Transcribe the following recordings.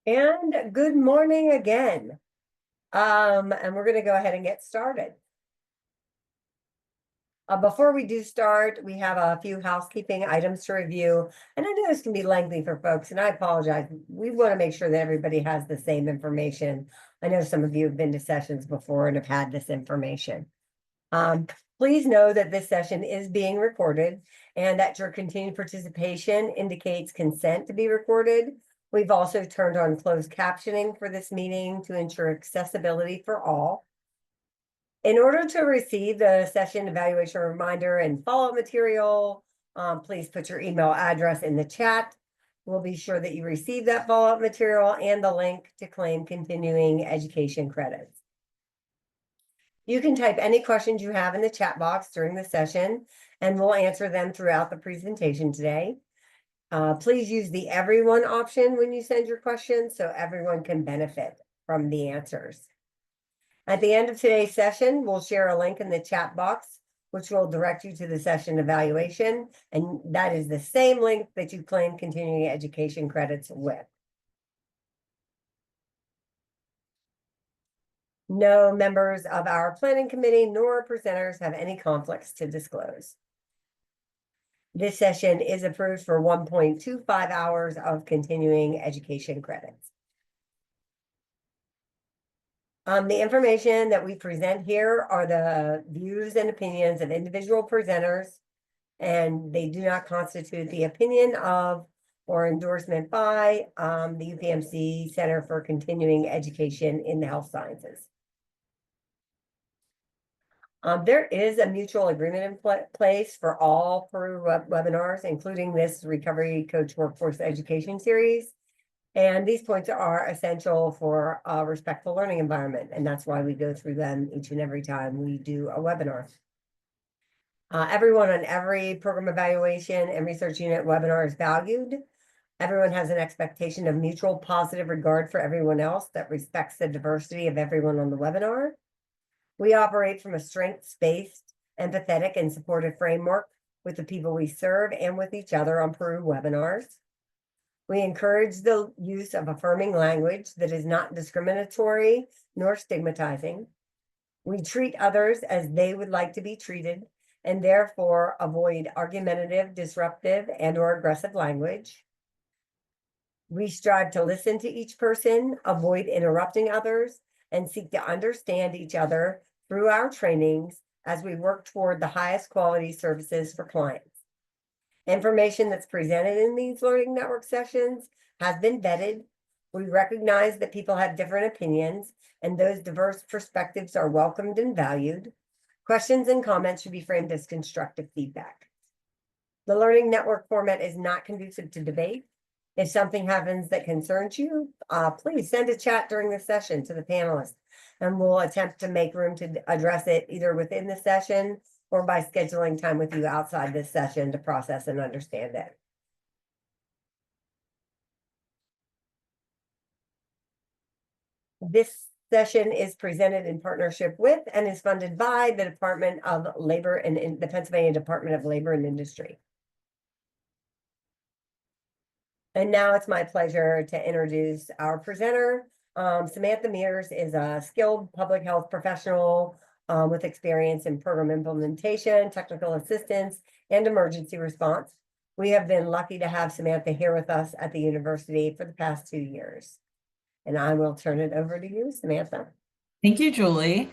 And good morning again. And we're going to go ahead and get started. Before we do start, we have a few housekeeping items to review. And I know this can be lengthy for folks, and I apologize. We want to make sure that everybody has the same information. I know some of you have been to sessions before and have had this information. Please know that this session is being recorded and that your continued participation indicates consent to be recorded. We've also turned on closed captioning for this meeting to ensure accessibility for all. In order to receive the session evaluation reminder and follow-up material, please put your email address in the chat. We'll be sure that you receive that follow-up material and the link to claim continuing education credits. You can type any questions you have in the chat box during the session, and we'll answer them throughout the presentation today. Please use the everyone option when you send your questions so everyone can benefit from the answers. At the end of today's session, we'll share a link in the chat box, which will direct you to the session evaluation, and that is the same link that you claim continuing education credits with. No members of our planning committee nor presenters have any conflicts to disclose. This session is approved for 1.25 hours of continuing education credits. The information that we present here are the views and opinions of individual presenters, and they do not constitute the opinion of or endorsement by the UPMC Center for Continuing Education in the Health Sciences. There is a mutual agreement in place for all Peru webinars, including this Recovery Coach Workforce Education Series. And these points are essential for a respectful learning environment, and that's why we go through them each and every time we do a webinar. Everyone on every program evaluation and research unit webinar is valued. Everyone has an expectation of mutual positive regard for everyone else that respects the diversity of everyone on the webinar. We operate from a strengths-based, empathetic, and supportive framework with the people we serve and with each other on Peru webinars. We encourage the use of affirming language that is not discriminatory nor stigmatizing. We treat others as they would like to be treated and therefore avoid argumentative, disruptive, and/or aggressive language. We strive to listen to each person, avoid interrupting others, and seek to understand each other through our trainings as we work toward the highest quality services for clients. Information that's presented in these learning network sessions has been vetted. We recognize that people have different opinions, and those diverse perspectives are welcomed and valued. Questions and comments should be framed as constructive feedback. The learning network format is not conducive to debate. If something happens that concerns you, please send a chat during the session to the panelists, and we'll attempt to make room to address it either within the session or by scheduling time with you outside this session to process and understand it. This session is presented in partnership with and is funded by the Department of Labor and the Pennsylvania Department of Labor and Industry. And now it's my pleasure to introduce our presenter. Samantha Mears is a skilled public health professional with experience in program implementation, technical assistance, and emergency response. We have been lucky to have Samantha here with us at the university for the past 2 years. And I will turn it over to you, Samantha. Thank you, Julie.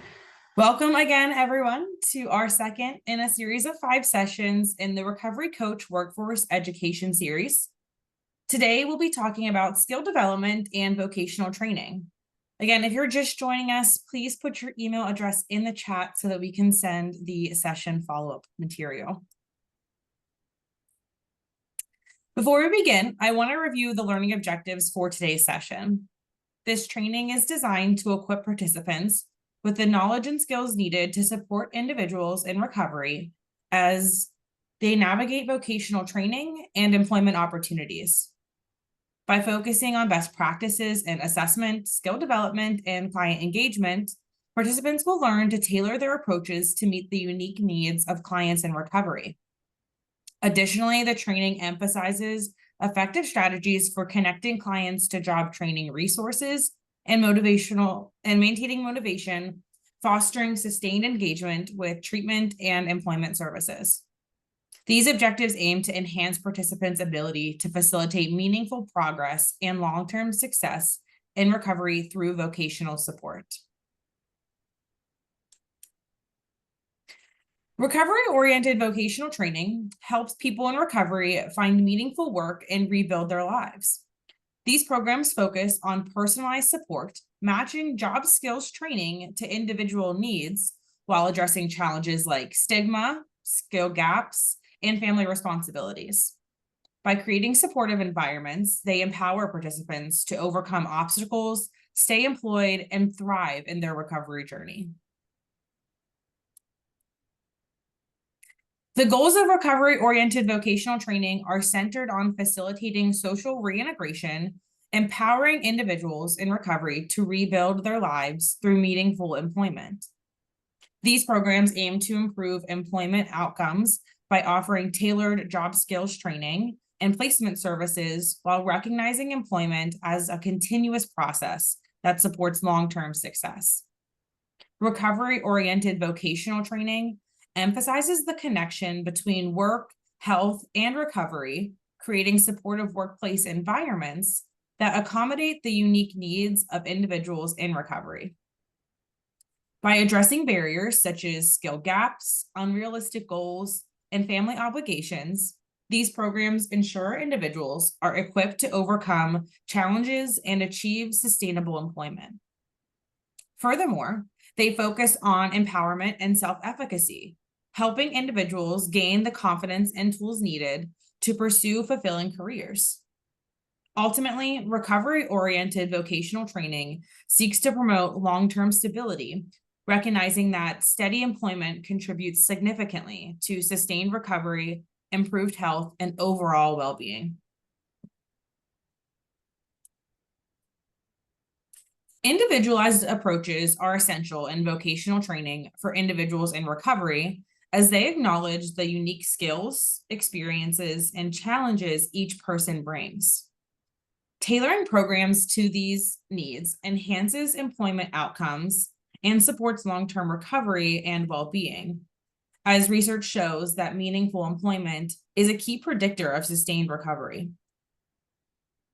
Welcome again, everyone, to our second in a series of 5 sessions in the Recovery Coach Workforce Education Series. Today, we'll be talking about skill development and vocational training. Again, if you're just joining us, please put your email address in the chat so that we can send the session follow-up material. Before we begin, I want to review the learning objectives for today's session. This training is designed to equip participants with the knowledge and skills needed to support individuals in recovery as they navigate vocational training and employment opportunities. By focusing on best practices in assessment, skill development, and client engagement, participants will learn to tailor their approaches to meet the unique needs of clients in recovery. Additionally, the training emphasizes effective strategies for connecting clients to job training resources and maintaining motivation, fostering sustained engagement with treatment and employment services. These objectives aim to enhance participants' ability to facilitate meaningful progress and long-term success in recovery through vocational support. Recovery-oriented vocational training helps people in recovery find meaningful work and rebuild their lives. These programs focus on personalized support, matching job skills training to individual needs while addressing challenges like stigma, skill gaps, and family responsibilities. By creating supportive environments, they empower participants to overcome obstacles, stay employed, and thrive in their recovery journey. The goals of recovery-oriented vocational training are centered on facilitating social reintegration, empowering individuals in recovery to rebuild their lives through meaningful employment. These programs aim to improve employment outcomes by offering tailored job skills training and placement services while recognizing employment as a continuous process that supports long-term success. Recovery-oriented vocational training emphasizes the connection between work, health, and recovery, creating supportive workplace environments that accommodate the unique needs of individuals in recovery. By addressing barriers such as skill gaps, unrealistic goals, and family obligations, these programs ensure individuals are equipped to overcome challenges and achieve sustainable employment. Furthermore, they focus on empowerment and self-efficacy, helping individuals gain the confidence and tools needed to pursue fulfilling careers. Ultimately, recovery-oriented vocational training seeks to promote long-term stability, recognizing that steady employment contributes significantly to sustained recovery, improved health, and overall well-being. Individualized approaches are essential in vocational training for individuals in recovery, as they acknowledge the unique skills, experiences, and challenges each person brings. Tailoring programs to these needs enhances employment outcomes and supports long-term recovery and well-being, as research shows that meaningful employment is a key predictor of sustained recovery.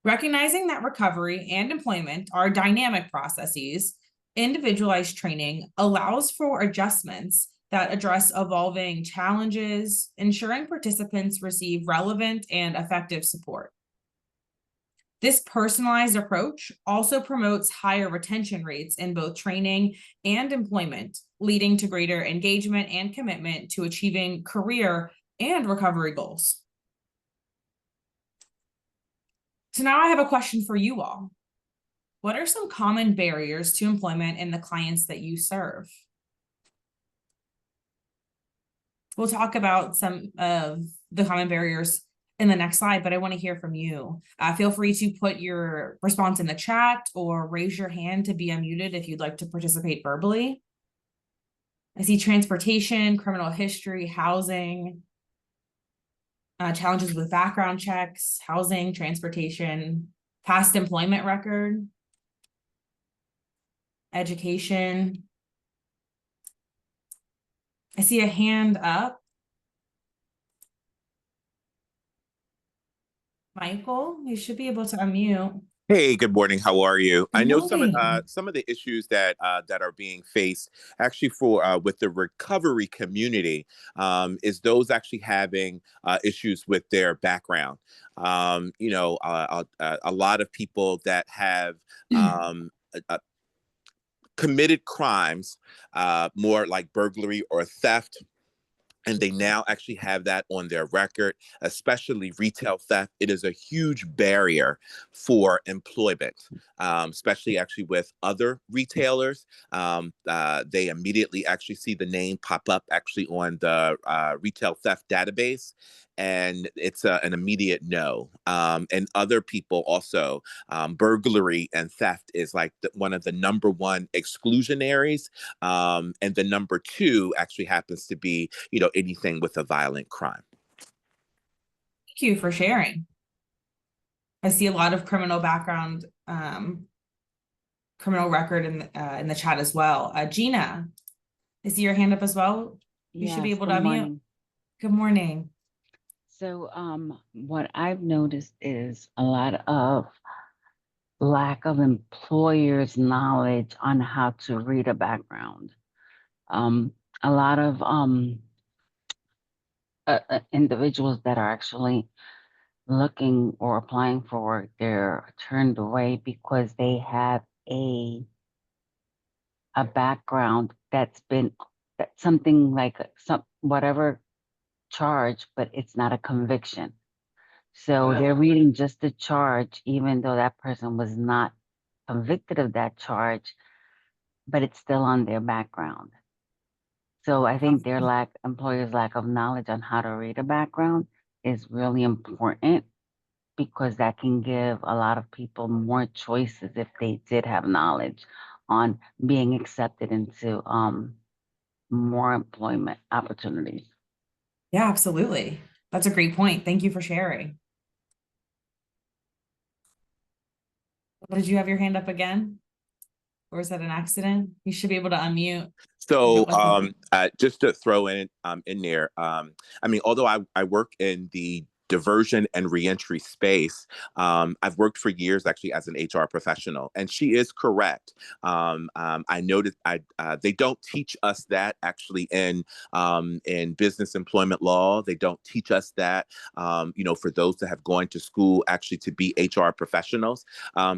Recognizing that recovery and employment are dynamic processes, individualized training allows for adjustments that address evolving challenges, ensuring participants receive relevant and effective support. This personalized approach also promotes higher retention rates in both training and employment, leading to greater engagement and commitment to achieving career and recovery goals. So now I have a question for you all. What are some common barriers to employment in the clients that you serve? We'll talk about some of the common barriers in the next slide, but I want to hear from you. Feel free to put your response in the chat or raise your hand to be unmuted if you'd like to participate verbally. I see transportation, criminal history, housing, challenges with background checks, housing, transportation, past employment record, education. I see a hand up. Michael, you should be able to unmute. Hey, good morning. How are you? Good I know morning. some of the issues that are being faced actually for with the recovery community is those actually having issues with their background. A lot of people that have committed crimes, more like burglary or theft, and they now actually have that on their record, especially retail theft. It is a huge barrier for employment, especially actually with other retailers. They immediately actually see the name pop up actually on the retail theft database, and it's an immediate no. And other people also, burglary and theft is like one of the number one exclusionaries, and the number two actually happens to be, anything with a violent crime. Thank you for sharing. I see a lot of criminal background, criminal record in the chat as well. Gina, I see your hand up as well. You should be Yes, able to good unmute. morning. Good morning. So, what I've noticed is a lot of lack of employers' knowledge on how to read a background. A lot of individuals that are actually looking or applying for work, they're turned away because they have a background that's been something like some whatever charge, but it's not a conviction. So they're reading just the charge, even though that person was not convicted of that charge, but it's still on their background. So I think employers' lack of knowledge on how to read a background is really important because that can give a lot of people more choices if they did have knowledge on being accepted into more employment opportunities. Yeah, absolutely. That's a great point. Thank you for sharing. Did you have your hand up again? Or is that an accident? You should be able to unmute. So just to throw in there, I mean, although I work in the diversion and reentry space, I've worked for years actually as an HR professional, and she is correct. I noticed they don't teach us that actually in business employment law. They don't teach us that. For those that have gone to school actually to be HR professionals,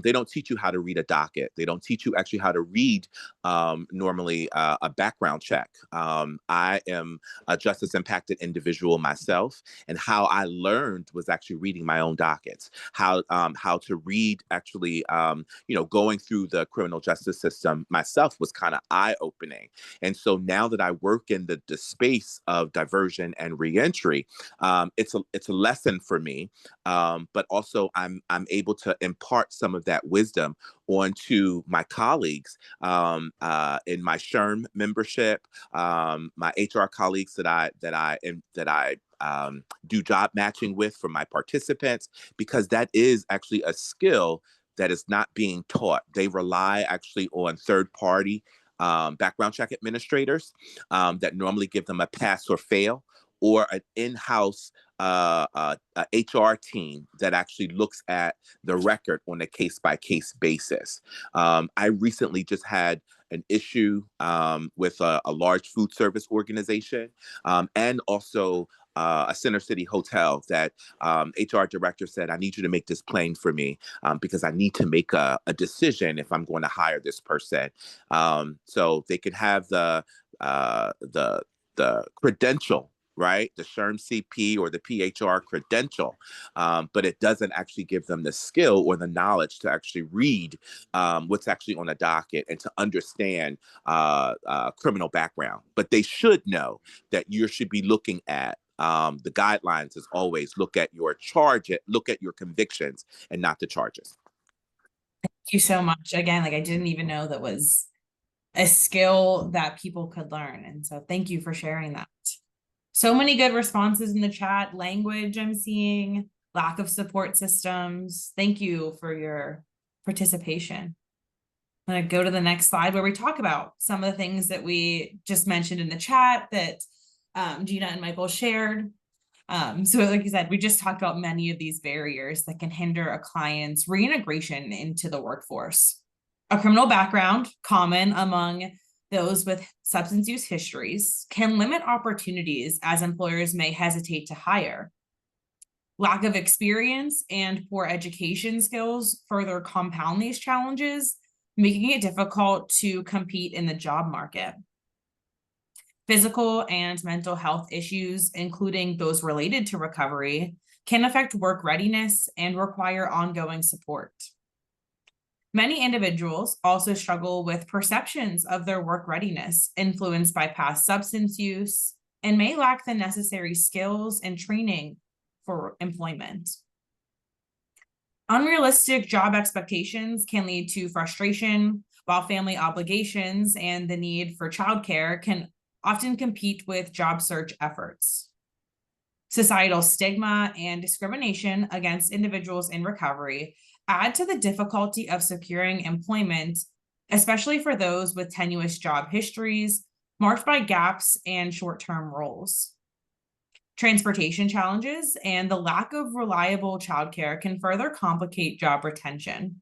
they don't teach you how to read a docket. They don't teach you actually how to read normally a background check. I am a justice impacted individual myself, and how I learned was actually reading my own dockets, how to read actually, going through the criminal justice system myself was kind of eye opening. And so now that I work in the space of diversion and reentry, it's a lesson for me, but also I'm able to impart some of that wisdom onto my colleagues in my SHRM membership, my HR colleagues that I do job matching with for my participants, because that is actually a skill that is not being taught. They rely actually on third party background check administrators that normally give them a pass or fail, or an in-house HR team that actually looks at the record on a case-by-case basis. I recently just had an issue with a large food service organization, and also a Center City hotel that HR director said, I need you to make this plain for me because I need to make a decision if I'm going to hire this person. So they could have the credential, right? The SHRM CP or the PHR credential, but it doesn't actually give them the skill or the knowledge to actually read what's actually on a docket and to understand criminal background. But they should know that you should be looking at the guidelines is always look at your look at your convictions and not the charges. Thank you so much. Again, I didn't even know that was a skill that people could learn. And so thank you for sharing that. So many good responses in the chat. Language I'm seeing, lack of support systems. Thank you for your participation. I'm going to go to the next slide where we talk about some of the things that we just mentioned in the chat that Gina and Michael shared. So like you said, we just talked about many of these barriers that can hinder a client's reintegration into the workforce. A criminal background, common among those with substance use histories, can limit opportunities as employers may hesitate to hire. Lack of experience and poor education skills further compound these challenges, making it difficult to compete in the job market. Physical and mental health issues, including those related to recovery, can affect work readiness and require ongoing support. Many individuals also struggle with perceptions of their work readiness, influenced by past substance use, and may lack the necessary skills and training for employment. Unrealistic job expectations can lead to frustration, while family obligations and the need for childcare can often compete with job search efforts. Societal stigma and discrimination against individuals in recovery add to the difficulty of securing employment, especially for those with tenuous job histories marked by gaps and short-term roles. Transportation challenges and the lack of reliable childcare can further complicate job retention.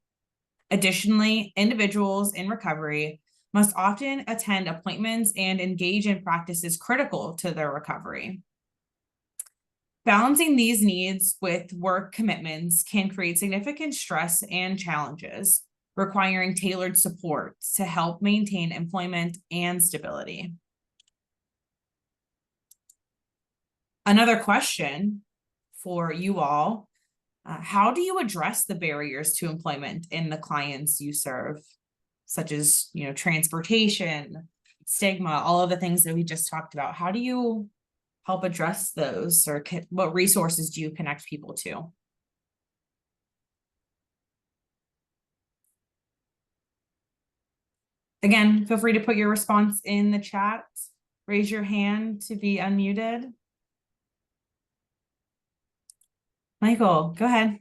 Additionally, individuals in recovery must often attend appointments and engage in practices critical to their recovery. Balancing these needs with work commitments can create significant stress and challenges, requiring tailored support to help maintain employment and stability. Another question for you all, how do you address the barriers to employment in the clients you serve, such as, transportation, stigma, all of the things that we just talked about? How do you help address those, or what resources do you connect people to? Again, feel free to put your response in the chat. Raise your hand to be unmuted. Michael, go ahead.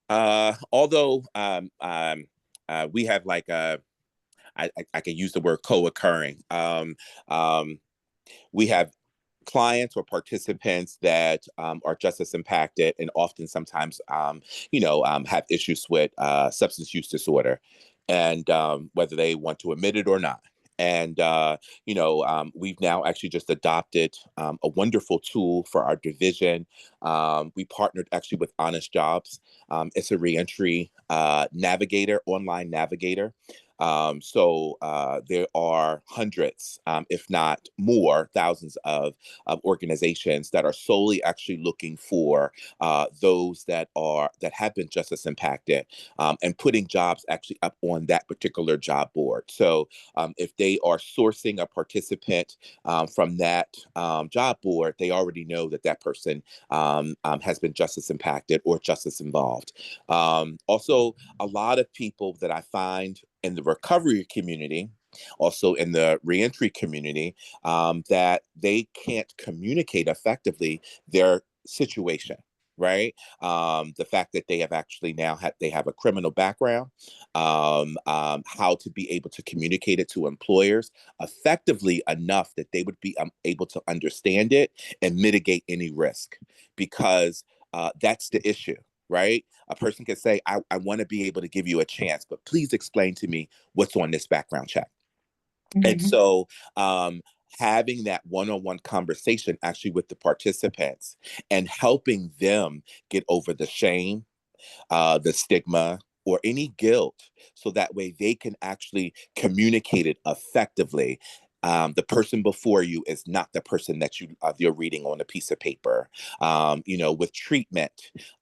Although we have like I can use the word co-occurring. We have clients or participants that are just as impacted and often sometimes have issues with substance use disorder, and whether they want to admit it or not. And we've now actually just adopted a wonderful tool for our division. We partnered actually with Honest Jobs. It's a reentry navigator, online navigator. So there are hundreds, if not more, thousands of organizations that are solely actually looking for those that have been justice impacted, and putting jobs actually up on that particular job board. So if they are sourcing a participant from that job board, they already know that that person has been justice impacted or justice involved. Also, a lot of people that I find in the recovery community, also in the reentry community, that they can't communicate effectively their situation. Right. The fact that they have actually now they have a criminal background, how to be able to communicate it to employers effectively enough that they would be able to understand it and mitigate any risk, because that's the issue. Right? A person can say, I want to be able to give you a chance, but please explain to me what's on this background check. Mm-hmm. And so having that one-on-one conversation actually with the participants and helping them get over the shame, the stigma, or any guilt, so that way they can actually communicate it effectively. The person before you is not the person that you're reading on a piece of paper. With treatment,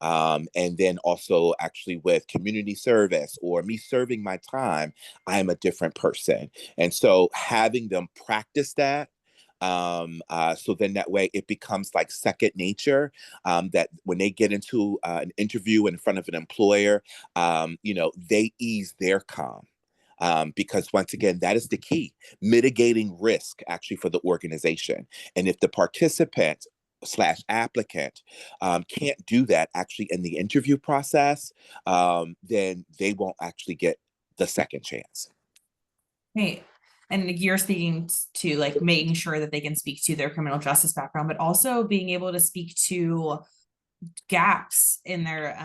and then also actually with community service or me serving my time, I am a different person. And so having them practice that, so then that way it becomes like second nature, that when they get into an interview in front of an employer, they ease their calm. Because once again, that is the key, mitigating risk actually for the organization. And if the participant / applicant can't do that actually in the interview process, then they won't actually get the second chance. Hey, and you're speaking to like making sure that they can speak to their criminal justice background, but also being able to speak to gaps in their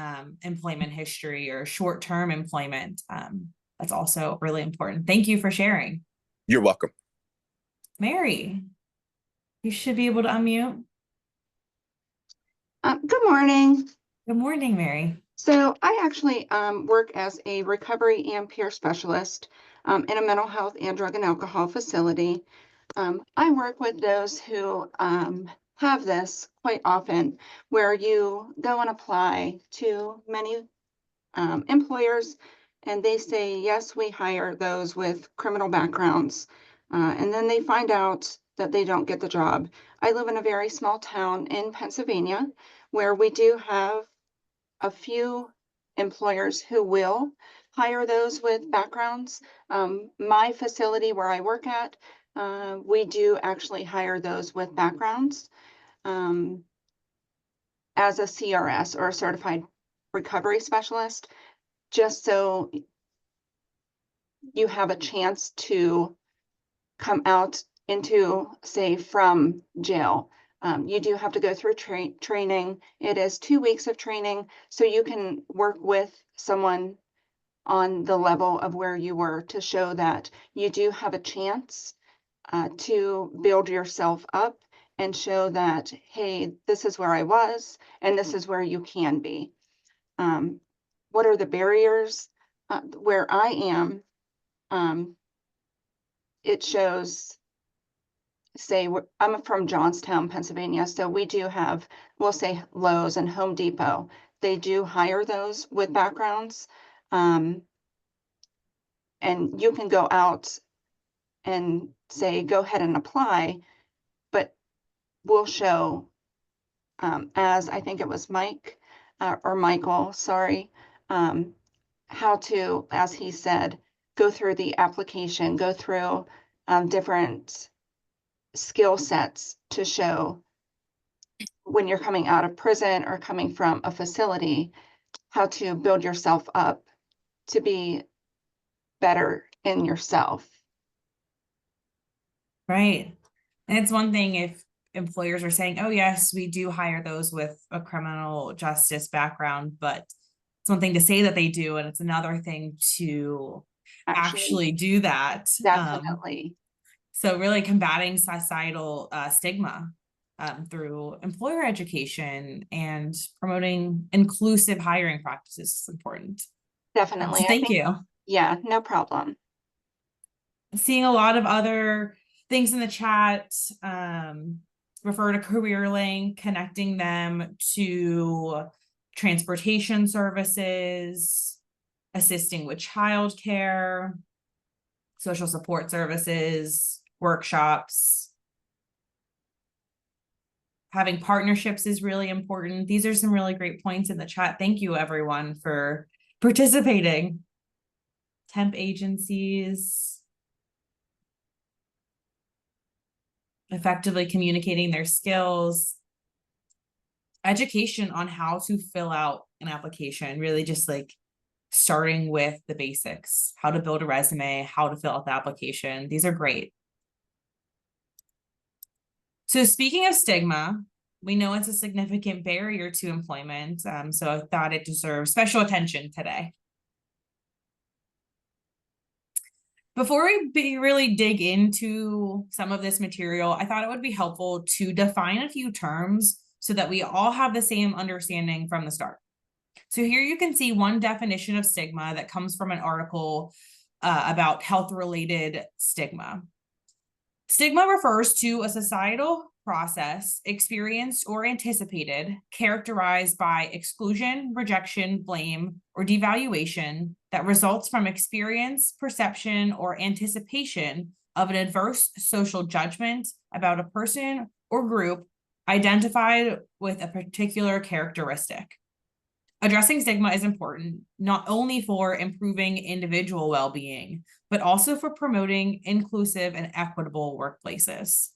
employment history or short-term employment. That's also really important. Thank you for sharing. You're welcome. Mary, you should be able to unmute. Good morning. Good morning, Mary. So I actually work as a recovery and peer specialist in a mental health and drug and alcohol facility. I work with those who have this quite often, where you go and apply to many employers, and they say, yes, we hire those with criminal backgrounds. And then they find out that they don't get the job. I live in a very small town in Pennsylvania where we do have a few employers who will hire those with backgrounds. My facility where I work at, we do actually hire those with backgrounds. as a CRS or a certified recovery specialist, just so you have a chance to come out into, say, from jail. You do have to go through training. It is 2 weeks of training, so you can work with someone on the level of where you were to show that you do have a chance to build yourself up and show that, hey, this is where I was and this is where you can be. What are the barriers? Where I am, it shows, say, I'm from Johnstown, Pennsylvania, so we do have, we'll say, Lowe's and Home Depot. They do hire those with backgrounds. And you can go out and say, go ahead and apply, but we'll show, as I think it was Mike or Michael, sorry, how to, as he said, go through the application, go through different skill sets to show when you're coming out of prison or coming from a facility, how to build yourself up to be better in yourself. Right. And it's one thing if employers are saying, oh, yes, we do hire those with a criminal justice background, but it's one thing to say that they do, and it's another thing to actually do that. Definitely. So really combating societal stigma through employer education and promoting inclusive hiring practices is important. Definitely. So thank you. Yeah, no problem. Seeing a lot of other things in the chat, refer to Career Link, connecting them to transportation services, assisting with childcare, social support services, workshops. Having partnerships is really important. These are some really great points in the chat. Thank you, everyone, for participating. Temp agencies. Effectively communicating their skills. Education on how to fill out an application, really just like starting with the basics, how to build a resume, how to fill out the application. These are great. So speaking of stigma, we know it's a significant barrier to employment. So I thought it deserves special attention today. Before we really dig into some of this material, I thought it would be helpful to define a few terms so that we all have the same understanding from the start. So here you can see one definition of stigma that comes from an article about health-related stigma. Stigma refers to a societal process experienced or anticipated, characterized by exclusion, rejection, blame, or devaluation that results from experience, perception, or anticipation of an adverse social judgment about a person or group identified with a particular characteristic. Addressing stigma is important not only for improving individual well-being, but also for promoting inclusive and equitable workplaces.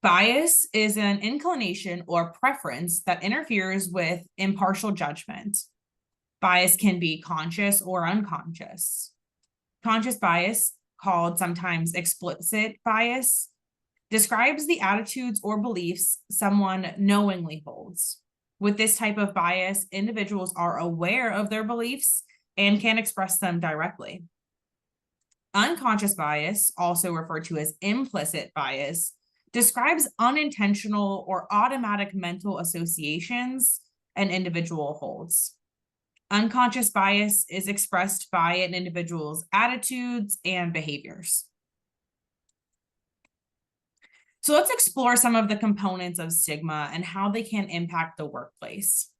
Bias is an inclination or preference that interferes with impartial judgment. Bias can be conscious or unconscious. Conscious bias, called sometimes explicit bias, describes the attitudes or beliefs someone knowingly holds. With this type of bias, individuals are aware of their beliefs and can express them directly. Unconscious bias, also referred to as implicit bias, describes unintentional or automatic mental associations an individual holds. Unconscious bias is expressed by an individual's attitudes and behaviors. So let's explore some of the components of stigma and how they can impact the workplace.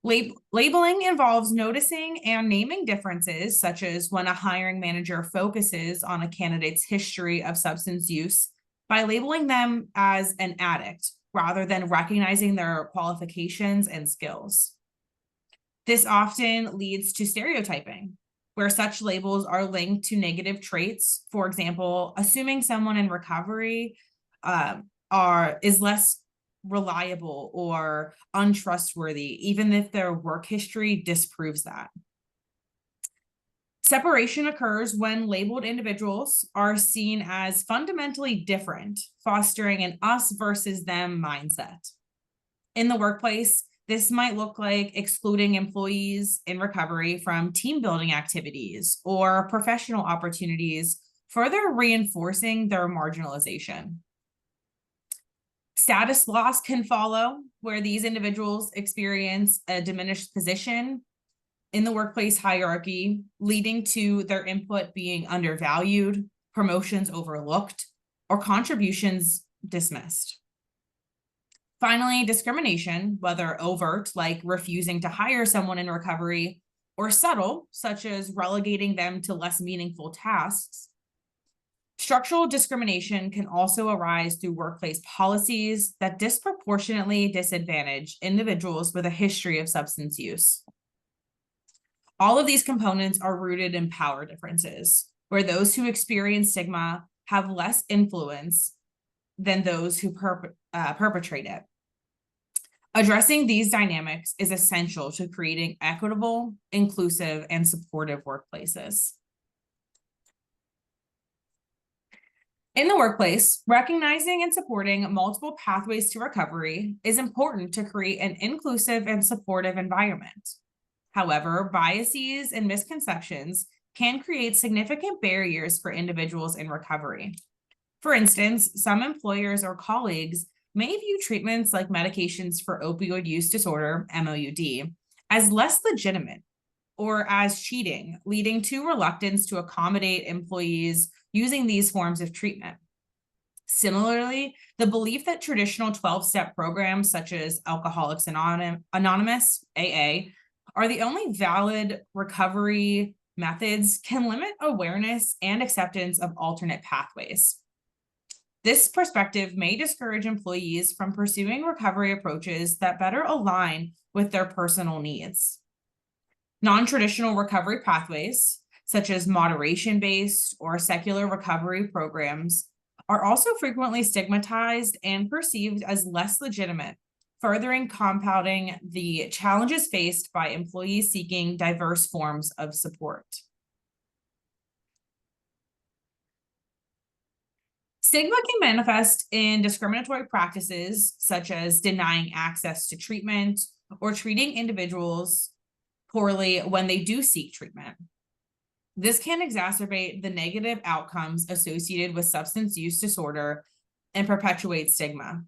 Labeling involves noticing and naming differences, such as when a hiring manager focuses on a candidate's history of substance use by labeling them as an addict, rather than recognizing their qualifications and skills. This often leads to stereotyping, where such labels are linked to negative traits. For example, assuming someone in recovery is less reliable or untrustworthy, even if their work history disproves that. Separation occurs when labeled individuals are seen as fundamentally different, fostering an us versus them mindset. In the workplace, this might look like excluding employees in recovery from team building activities or professional opportunities, further reinforcing their marginalization. Status loss can follow, where these individuals experience a diminished position in the workplace hierarchy, leading to their input being undervalued, promotions overlooked, or contributions dismissed. Finally, discrimination, whether overt, like refusing to hire someone in recovery, or subtle, such as relegating them to less meaningful tasks. Structural discrimination can also arise through workplace policies that disproportionately disadvantage individuals with a history of substance use. All of these components are rooted in power differences, where those who experience stigma have less influence than those who perpetrate it. Addressing these dynamics is essential to creating equitable, inclusive, and supportive workplaces. In the workplace, recognizing and supporting multiple pathways to recovery is important to create an inclusive and supportive environment. However, biases and misconceptions can create significant barriers for individuals in recovery. For instance, some employers or colleagues may view treatments like medications for opioid use disorder, MOUD, as less legitimate or as cheating, leading to reluctance to accommodate employees using these forms of treatment. Similarly, the belief that traditional 12-step programs such as Alcoholics Anonymous, AA, are the only valid recovery methods can limit awareness and acceptance of alternate pathways. This perspective may discourage employees from pursuing recovery approaches that better align with their personal needs. Non-traditional recovery pathways, such as moderation-based or secular recovery programs, are also frequently stigmatized and perceived as less legitimate, furthering compounding the challenges faced by employees seeking diverse forms of support. Stigma can manifest in discriminatory practices, such as denying access to treatment or treating individuals poorly when they do seek treatment. This can exacerbate the negative outcomes associated with substance use disorder and perpetuate stigma.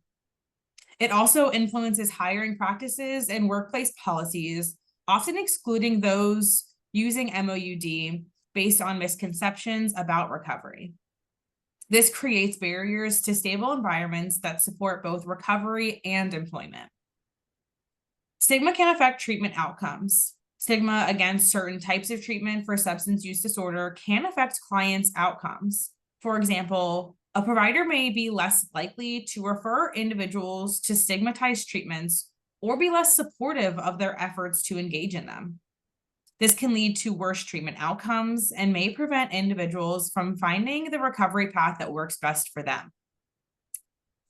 It also influences hiring practices and workplace policies, often excluding those using MOUD based on misconceptions about recovery. This creates barriers to stable environments that support both recovery and employment. Stigma can affect treatment outcomes. Stigma against certain types of treatment for substance use disorder can affect clients' outcomes. For example, a provider may be less likely to refer individuals to stigmatized treatments or be less supportive of their efforts to engage in them. This can lead to worse treatment outcomes and may prevent individuals from finding the recovery path that works best for them.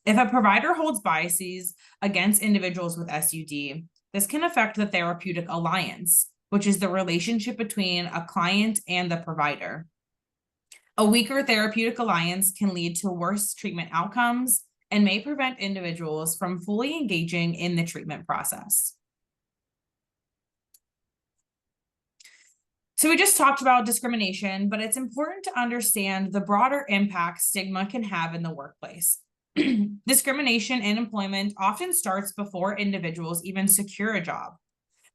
If a provider holds biases against individuals with SUD, this can affect the therapeutic alliance, which is the relationship between a client and the provider. A weaker therapeutic alliance can lead to worse treatment outcomes and may prevent individuals from fully engaging in the treatment process. So we just talked about discrimination, but it's important to understand the broader impact stigma can have in the workplace. Discrimination in employment often starts before individuals even secure a job,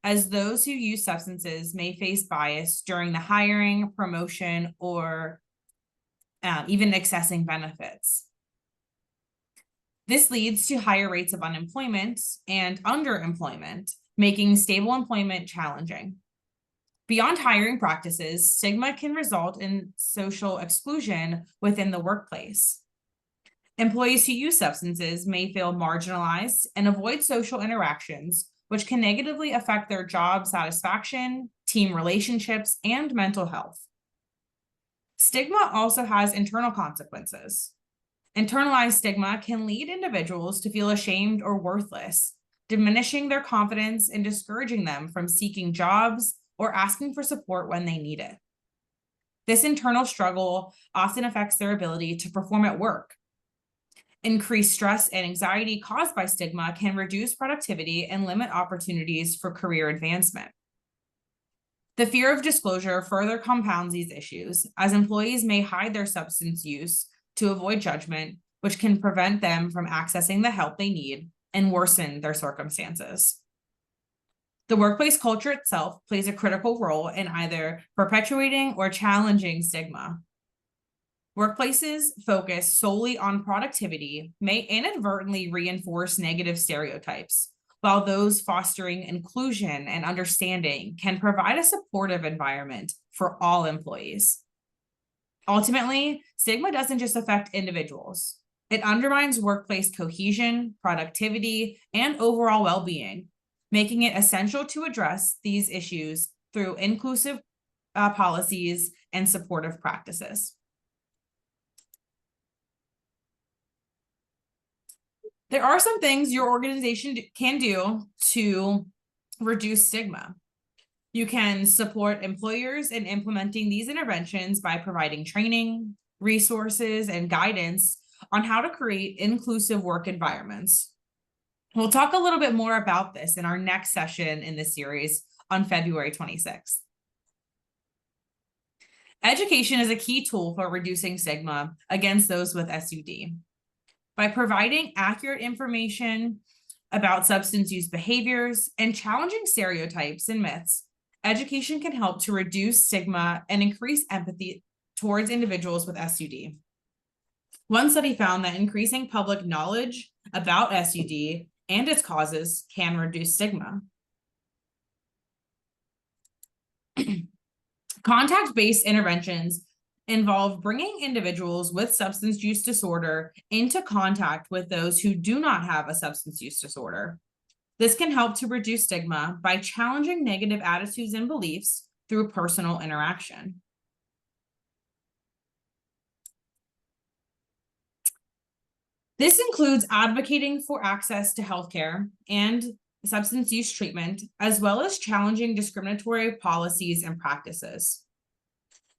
as those who use substances may face bias during the hiring, promotion, or even accessing benefits. This leads to higher rates of unemployment and underemployment, making stable employment challenging. Beyond hiring practices, stigma can result in social exclusion within the workplace. Employees who use substances may feel marginalized and avoid social interactions, which can negatively affect their job satisfaction, team relationships, and mental health. Stigma also has internal consequences. Internalized stigma can lead individuals to feel ashamed or worthless, diminishing their confidence and discouraging them from seeking jobs or asking for support when they need it. This internal struggle often affects their ability to perform at work. Increased stress and anxiety caused by stigma can reduce productivity and limit opportunities for career advancement. The fear of disclosure further compounds these issues, as employees may hide their substance use to avoid judgment, which can prevent them from accessing the help they need and worsen their circumstances. The workplace culture itself plays a critical role in either perpetuating or challenging stigma. Workplaces focus solely on productivity may inadvertently reinforce negative stereotypes, while those fostering inclusion and understanding can provide a supportive environment for all employees. Ultimately, stigma doesn't just affect individuals. It undermines workplace cohesion, productivity, and overall well-being, making it essential to address these issues through inclusive policies and supportive practices. There are some things your organization can do to reduce stigma. You can support employers in implementing these interventions by providing training, resources, and guidance on how to create inclusive work environments. We'll talk a little bit more about this in our next session in this series on February 26th. Education is a key tool for reducing stigma against those with SUD. By providing accurate information about substance use behaviors and challenging stereotypes and myths, education can help to reduce stigma and increase empathy towards individuals with SUD. One study found that increasing public knowledge about SUD and its causes can reduce stigma. Contact-based interventions involve bringing individuals with substance use disorder into contact with those who do not have a substance use disorder. This can help to reduce stigma by challenging negative attitudes and beliefs through personal interaction. This includes advocating for access to healthcare and substance use treatment, as well as challenging discriminatory policies and practices.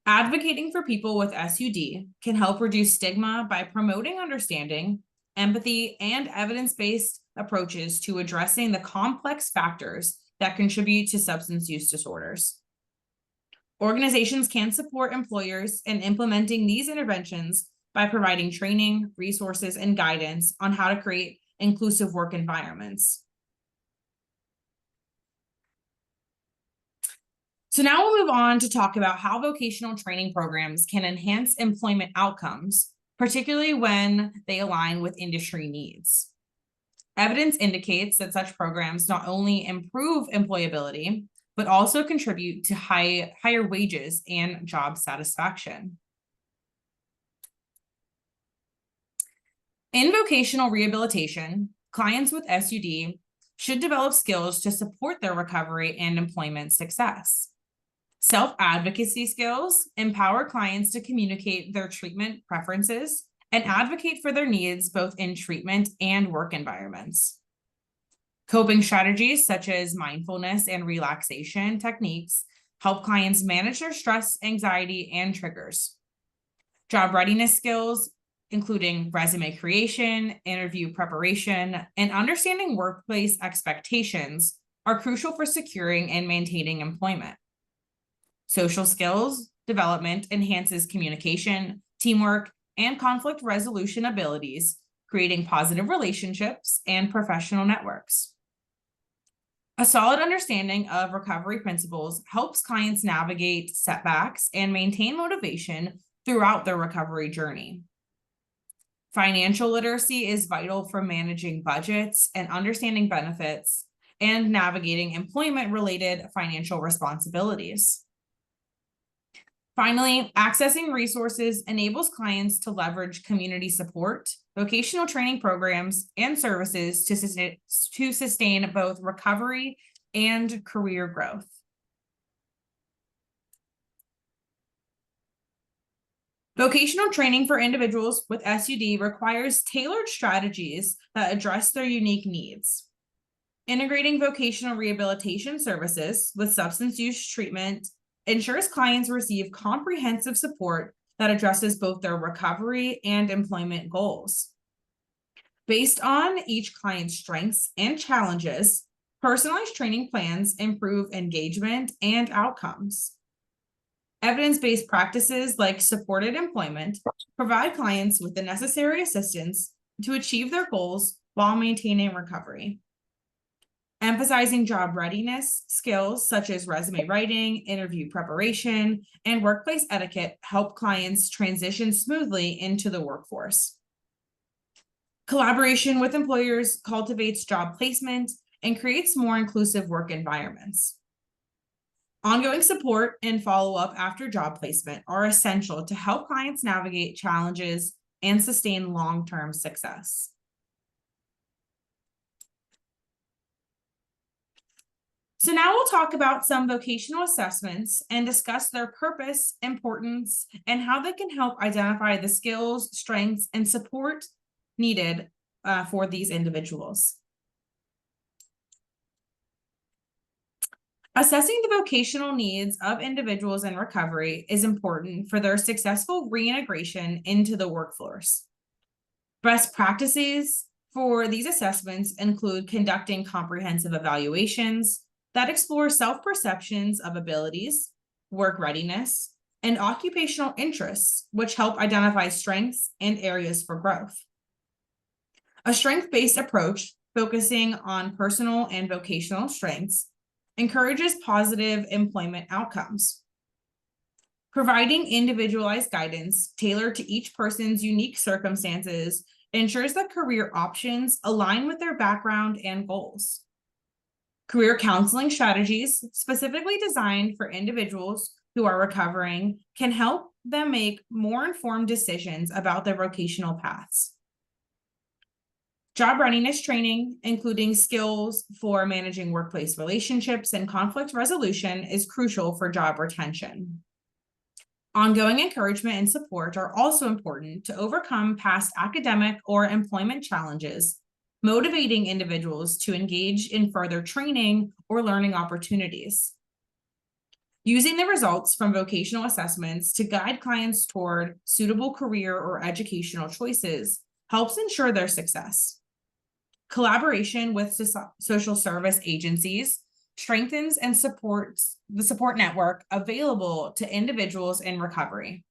Advocating for people with SUD can help reduce stigma by promoting understanding, empathy, and evidence-based approaches to addressing the complex factors that contribute to substance use disorders. Organizations can support employers in implementing these interventions by providing training, resources, and guidance on how to create inclusive work environments. So now we'll move on to talk about how vocational training programs can enhance employment outcomes, particularly when they align with industry needs. Evidence indicates that such programs not only improve employability, but also contribute to higher wages and job satisfaction. In vocational rehabilitation, clients with SUD should develop skills to support their recovery and employment success. Self-advocacy skills empower clients to communicate their treatment preferences and advocate for their needs both in treatment and work environments. Coping strategies such as mindfulness and relaxation techniques help clients manage their stress, anxiety, and triggers. Job readiness skills, including resume creation, interview preparation, and understanding workplace expectations, are crucial for securing and maintaining employment. Social skills development enhances communication, teamwork, and conflict resolution abilities, creating positive relationships and professional networks. A solid understanding of recovery principles helps clients navigate setbacks and maintain motivation throughout their recovery journey. Financial literacy is vital for managing budgets and understanding benefits and navigating employment-related financial responsibilities. Finally, accessing resources enables clients to leverage community support, vocational training programs, and services to sustain both recovery and career growth. Vocational training for individuals with SUD requires tailored strategies that address their unique needs. Integrating vocational rehabilitation services with substance use treatment ensures clients receive comprehensive support that addresses both their recovery and employment goals. Based on each client's strengths and challenges, personalized training plans improve engagement and outcomes. Evidence-based practices like supported employment provide clients with the necessary assistance to achieve their goals while maintaining recovery. Emphasizing job readiness skills such as resume writing, interview preparation, and workplace etiquette help clients transition smoothly into the workforce. Collaboration with employers cultivates job placement and creates more inclusive work environments. Ongoing support and follow-up after job placement are essential to help clients navigate challenges and sustain long-term success. So now we'll talk about some vocational assessments and discuss their purpose, importance, and how they can help identify the skills, strengths, and support needed for these individuals. Assessing the vocational needs of individuals in recovery is important for their successful reintegration into the workforce. Best practices for these assessments include conducting comprehensive evaluations that explore self-perceptions of abilities, work readiness, and occupational interests, which help identify strengths and areas for growth. A strength-based approach focusing on personal and vocational strengths encourages positive employment outcomes. Providing individualized guidance tailored to each person's unique circumstances ensures that career options align with their background and goals. Career counseling strategies specifically designed for individuals who are recovering can help them make more informed decisions about their vocational paths. Job readiness training, including skills for managing workplace relationships and conflict resolution, is crucial for job retention. Ongoing encouragement and support are also important to overcome past academic or employment challenges, motivating individuals to engage in further training or learning opportunities. Using the results from vocational assessments to guide clients toward suitable career or educational choices helps ensure their success. Collaboration with social service agencies strengthens and supports the support network available to individuals in recovery.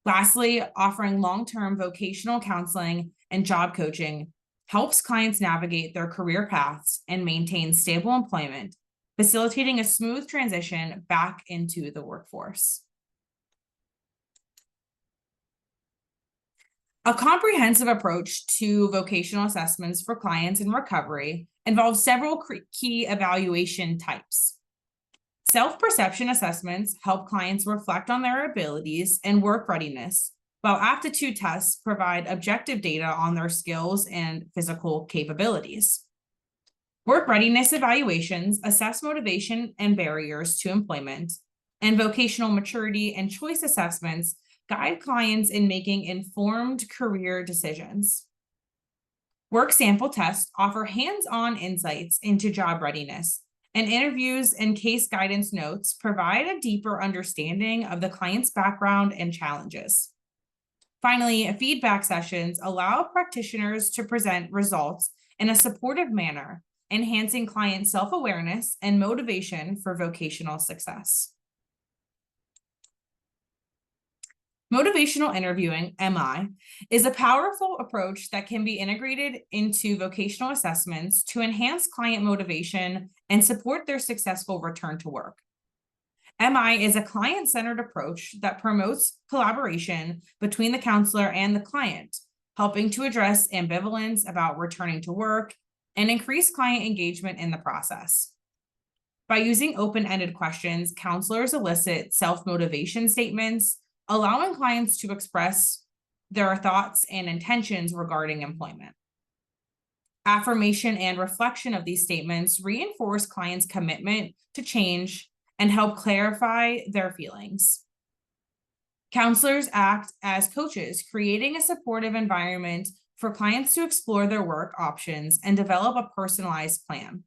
Lastly, offering long-term vocational counseling and job coaching helps clients navigate their career paths and maintain stable employment, facilitating a smooth transition back into the workforce. A comprehensive approach to vocational assessments for clients in recovery involves several key evaluation types. Self-perception assessments help clients reflect on their abilities and work readiness, while aptitude tests provide objective data on their skills and physical capabilities. Work readiness evaluations assess motivation and barriers to employment, and vocational maturity and choice assessments guide clients in making informed career decisions. Work sample tests offer hands-on insights into job readiness, and interviews and case guidance notes provide a deeper understanding of the client's background and challenges. Finally, feedback sessions allow practitioners to present results in a supportive manner, enhancing client self-awareness and motivation for vocational success. Motivational interviewing, MI, is a powerful approach that can be integrated into vocational assessments to enhance client motivation and support their successful return to work. MI is a client-centered approach that promotes collaboration between the counselor and the client, helping to address ambivalence about returning to work and increase client engagement in the process. By using open-ended questions, counselors elicit self-motivation statements, allowing clients to express their thoughts and intentions regarding employment. Affirmation and reflection of these statements reinforce clients' commitment to change and help clarify their feelings. Counselors act as coaches, creating a supportive environment for clients to explore their work options and develop a personalized plan.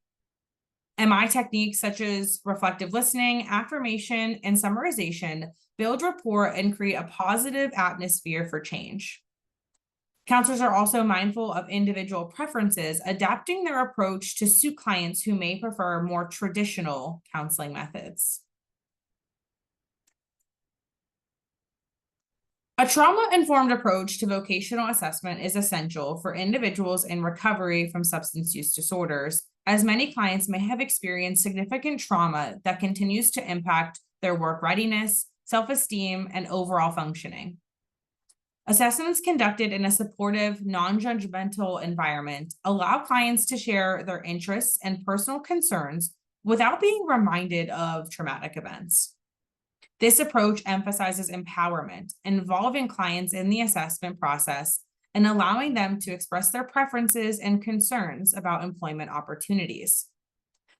MI techniques such as reflective listening, affirmation, and summarization build rapport and create a positive atmosphere for change. Counselors are also mindful of individual preferences, adapting their approach to suit clients who may prefer more traditional counseling methods. A trauma-informed approach to vocational assessment is essential for individuals in recovery from substance use disorders, as many clients may have experienced significant trauma that continues to impact their work readiness, self-esteem, and overall functioning. Assessments conducted in a supportive, non-judgmental environment allow clients to share their interests and personal concerns without being reminded of traumatic events. This approach emphasizes empowerment, involving clients in the assessment process and allowing them to express their preferences and concerns about employment opportunities.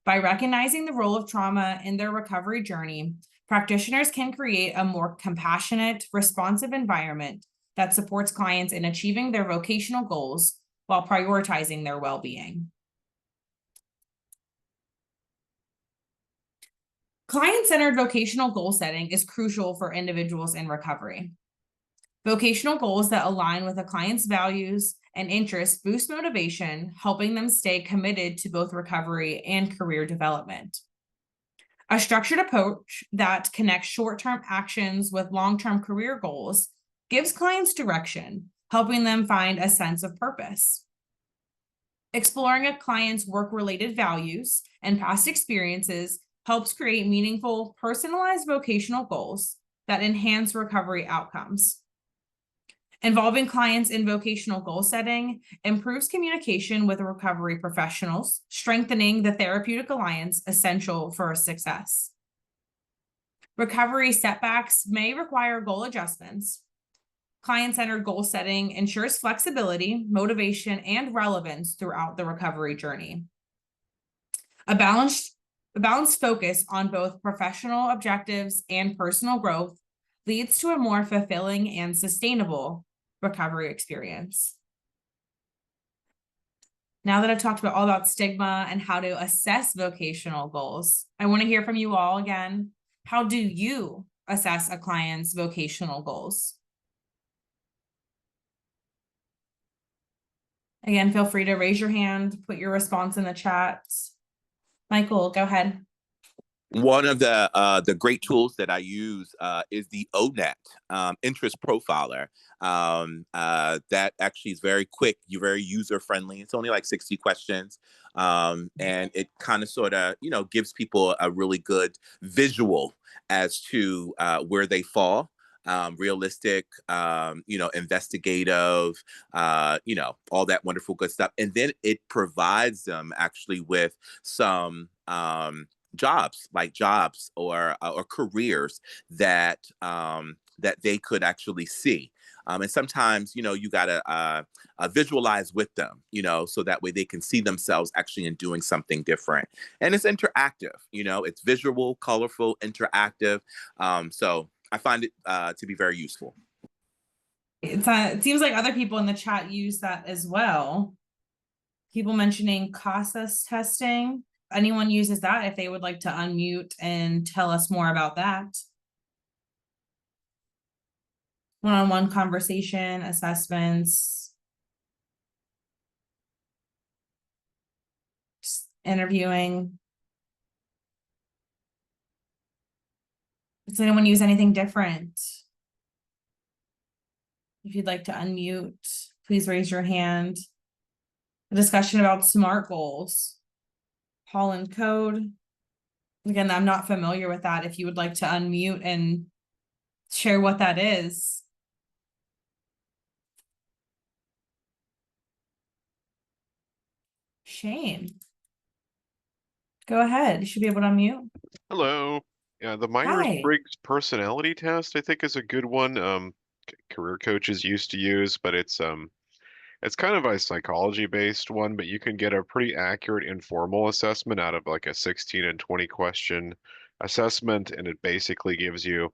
By recognizing the role of trauma in their recovery journey, practitioners can create a more compassionate, responsive environment that supports clients in achieving their vocational goals while prioritizing their well-being. Client-centered vocational goal setting is crucial for individuals in recovery. Vocational goals that align with a client's values and interests boost motivation, helping them stay committed to both recovery and career development. A structured approach that connects short-term actions with long-term career goals gives clients direction, helping them find a sense of purpose. Exploring a client's work-related values and past experiences helps create meaningful, personalized vocational goals that enhance recovery outcomes. Involving clients in vocational goal setting improves communication with recovery professionals, strengthening the therapeutic alliance essential for success. Recovery setbacks may require goal adjustments. Client-centered goal setting ensures flexibility, motivation, and relevance throughout the recovery journey. A balanced focus on both professional objectives and personal growth leads to a more fulfilling and sustainable recovery experience. Now that I've talked about all about stigma and how to assess vocational goals, I want to hear from you all again. How do you assess a client's vocational goals? Again, feel free to raise your hand, put your response in the chat. Michael, go ahead. One of the great tools that I use is the ONET interest profiler. That actually is very quick. You're very user friendly. It's only like 60 questions, and it kind of sort of gives people a really good visual as to where they fall. Realistic, investigative, all that wonderful good stuff. And then it provides them actually with some jobs or careers that that they could actually see. And sometimes, you gotta visualize with them, so that way they can see themselves actually in doing something different. And it's interactive, it's visual, colorful, interactive. So I find it to be very useful. It seems like other people in the chat use that as well. People mentioning CASAS testing. Anyone uses that, if they would like to unmute and tell us more about that. One-on-one conversation, assessments, just interviewing. Does anyone use anything different? If you'd like to unmute, please raise your hand. A discussion about SMART goals. Holland code. Again, I'm not familiar with that. If you would like to unmute and share what that is. Shane, go ahead. You should be able to unmute. Hello. Yeah, the Hi. Myers-Briggs personality test, I think, is a good one. Career coaches used to use, but it's kind of a psychology-based one, but you can get a pretty accurate informal assessment out of like a 16 and 20 question assessment, and it basically gives you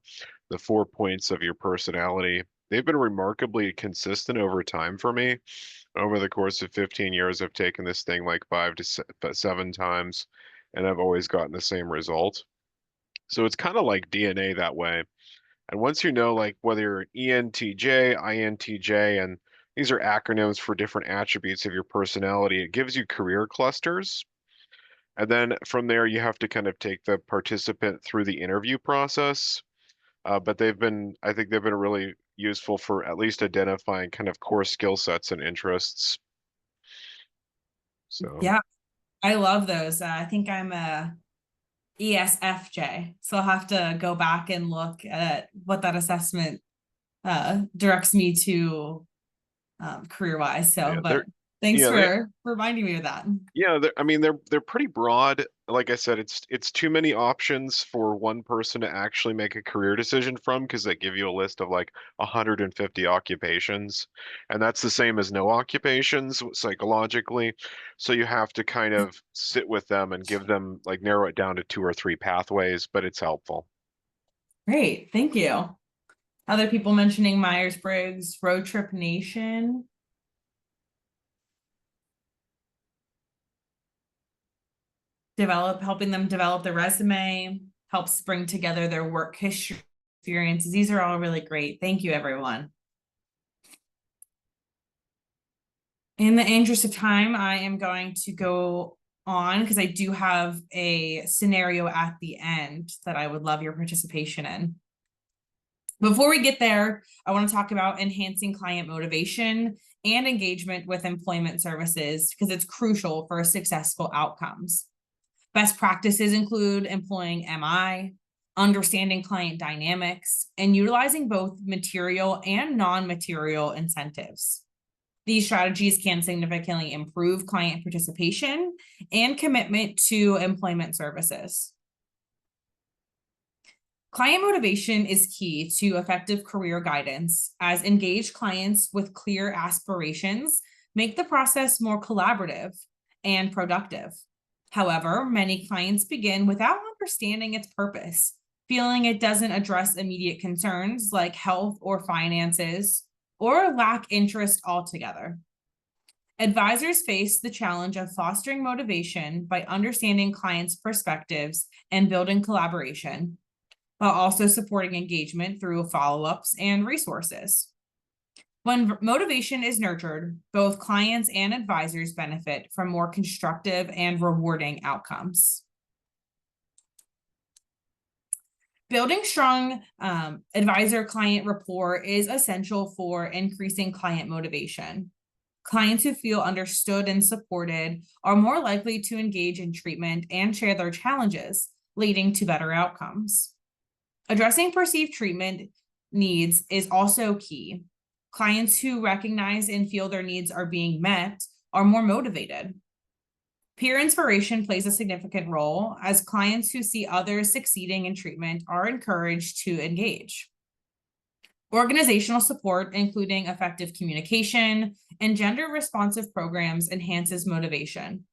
the 4 points of your personality, they've been remarkably consistent over time for me. Over the course of 15 years, I've taken this thing like 5 to 7 times, and I've always gotten the same result. So it's kind of like DNA that way. And once you know, like whether you're an ENTJ, INTJ, and these are acronyms for different attributes of your personality, it gives you career clusters. And then from there, you have to kind of take the participant through the interview process. But I think they've been really useful for at least identifying kind of core skill sets and interests. So, Yeah, I love those. I think I'm a ESFJ, so I'll have to go back and look at what that assessment directs me to career-wise. So, yeah, but thanks yeah, they, for reminding me of that. yeah, I mean they're pretty broad. Like I said, it's too many options for one person to actually make a career decision from because they give you a list of like 150 occupations, and that's the same as no occupations psychologically. So you have to kind of sit with them and give them like narrow it down to 2 or 3 pathways, but it's helpful. Great, thank you. Other people mentioning Myers-Briggs, Road Trip Nation. Helping them develop their resume, helps bring together their work history experiences. These are all really great. Thank you, everyone. In the interest of time, I am going to go on because I do have a scenario at the end that I would love your participation in. Before we get there, I want to talk about enhancing client motivation and engagement with employment services because it's crucial for successful outcomes. Best practices include employing MI, understanding client dynamics, and utilizing both material and non-material incentives. These strategies can significantly improve client participation and commitment to employment services. Client motivation is key to effective career guidance, as engaged clients with clear aspirations make the process more collaborative and productive. However, many clients begin without understanding its purpose, feeling it doesn't address immediate concerns like health or finances, or lack interest altogether. Advisors face the challenge of fostering motivation by understanding clients' perspectives and building collaboration, while also supporting engagement through follow-ups and resources. When motivation is nurtured, both clients and advisors benefit from more constructive and rewarding outcomes. Building strong advisor-client rapport is essential for increasing client motivation. Clients who feel understood and supported are more likely to engage in treatment and share their challenges, leading to better outcomes. Addressing perceived treatment needs is also key. Clients who recognize and feel their needs are being met are more motivated. Peer inspiration plays a significant role, as clients who see others succeeding in treatment are encouraged to engage. Organizational support, including effective communication and gender-responsive programs, enhances motivation.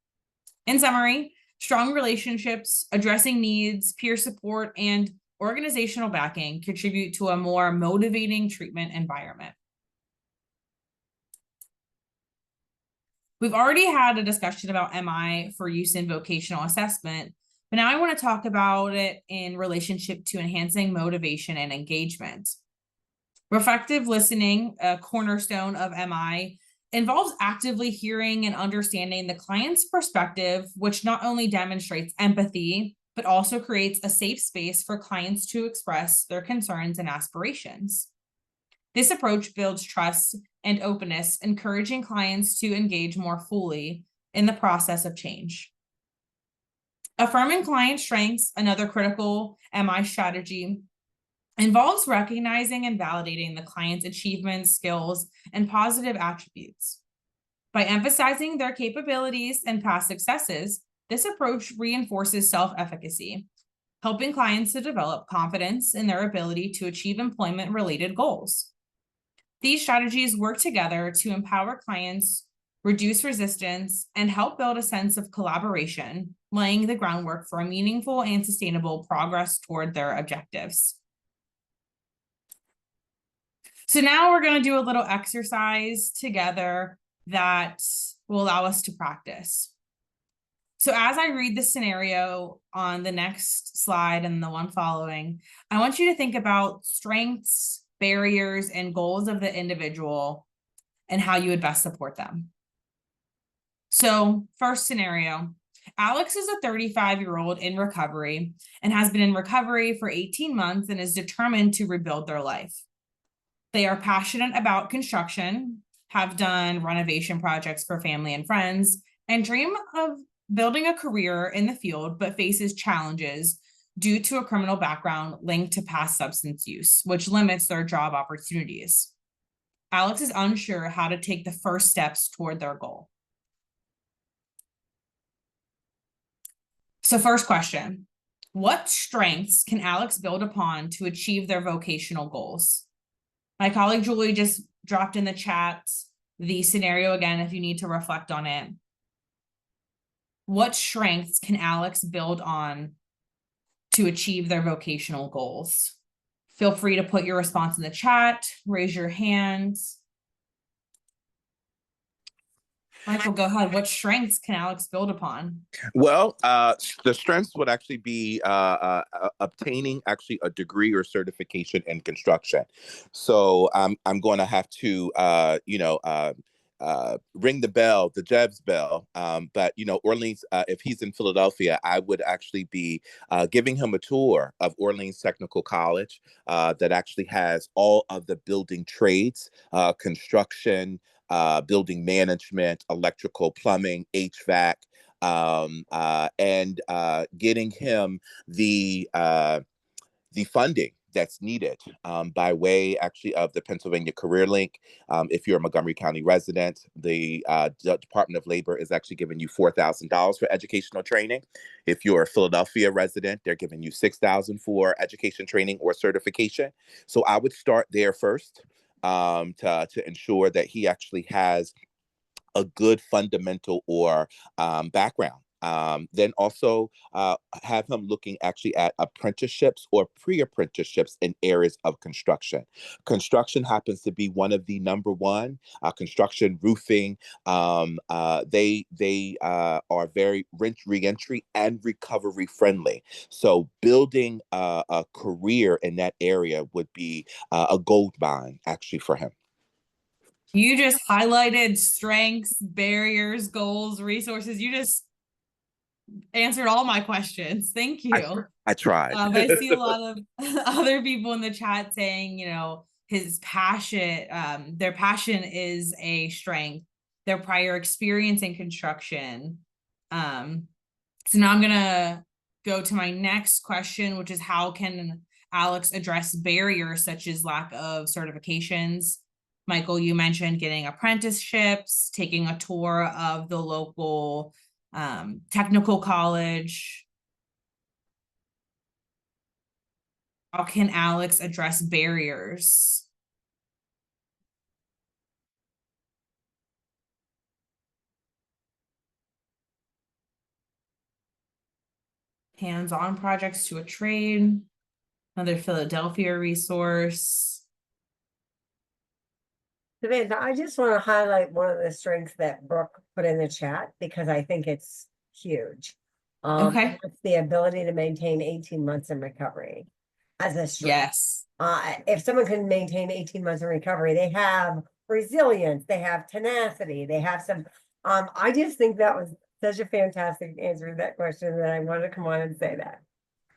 In summary, strong relationships, addressing needs, peer support, and organizational backing contribute to a more motivating treatment environment. We've already had a discussion about MI for use in vocational assessment, but now I want to talk about it in relationship to enhancing motivation and engagement. Reflective listening, a cornerstone of MI, involves actively hearing and understanding the client's perspective, which not only demonstrates empathy, but also creates a safe space for clients to express their concerns and aspirations. This approach builds trust and openness, encouraging clients to engage more fully in the process of change. Affirming client strengths, another critical MI strategy, involves recognizing and validating the client's achievements, skills, and positive attributes. By emphasizing their capabilities and past successes, this approach reinforces self-efficacy, helping clients to develop confidence in their ability to achieve employment-related goals. These strategies work together to empower clients, reduce resistance, and help build a sense of collaboration, laying the groundwork for a meaningful and sustainable progress toward their objectives. So now we're going to do a little exercise together that will allow us to practice. So as I read the scenario on the next slide and the one following, I want you to think about strengths, barriers, and goals of the individual and how you would best support them. So first scenario, Alex is a 35-year-old in recovery and has been in recovery for 18 months and is determined to rebuild their life. They are passionate about construction, have done renovation projects for family and friends, and dream of building a career in the field, but faces challenges due to a criminal background linked to past substance use, which limits their job opportunities. Alex is unsure how to take the first steps toward their goal. So first question, what strengths can Alex build upon to achieve their vocational goals? My colleague Julie just dropped in the chat the scenario again if you need to reflect on it. What strengths can Alex build on to achieve their vocational goals? Feel free to put your response in the chat, raise your hand. Michael, go ahead. What strengths can Alex build upon? Well, the strengths would actually be obtaining actually a degree or certification in construction. So I'm going to have to, ring the bell, the Jeb's bell. But, Orleans, if he's in Philadelphia, I would actually be giving him a tour of Orleans Technical College that actually has all of the building trades, construction, building management, electrical, plumbing, HVAC, and getting him the funding that's needed by way actually of the Pennsylvania Career Link. If you're a Montgomery County resident, the Department of Labor is actually giving you $4,000 for educational training. If you're a Philadelphia resident, they're giving you $6,000 for education training or certification. So I would start there first to ensure that he actually has a good fundamental or background. Then also have him looking actually at apprenticeships or pre-apprenticeships in areas of construction. Construction happens to be one of the number one. Construction, roofing, they are very re-entry and recovery friendly. So building a career in that area would be a gold mine actually for him. You just highlighted strengths, barriers, goals, resources. You just answered all my questions. Thank you. I tried. I see a lot of other people in the chat saying, his passion, their passion is a strength, their prior experience in construction. So now I'm gonna go to my next question, which is how can Alex address barriers such as lack of certifications? Michael, you mentioned getting apprenticeships, taking a tour of the local technical college. How can Alex address barriers? Hands-on projects to a trade, another Philadelphia resource. Samantha, I just want to highlight one of the strengths that Brooke put in the chat because I think it's huge. Okay. It's the ability to maintain 18 months in recovery as a strength. Yes. If someone can maintain 18 months in recovery, they have resilience, they have tenacity, they have some, I just think that was such a fantastic answer to that question that I wanted to come on and say that.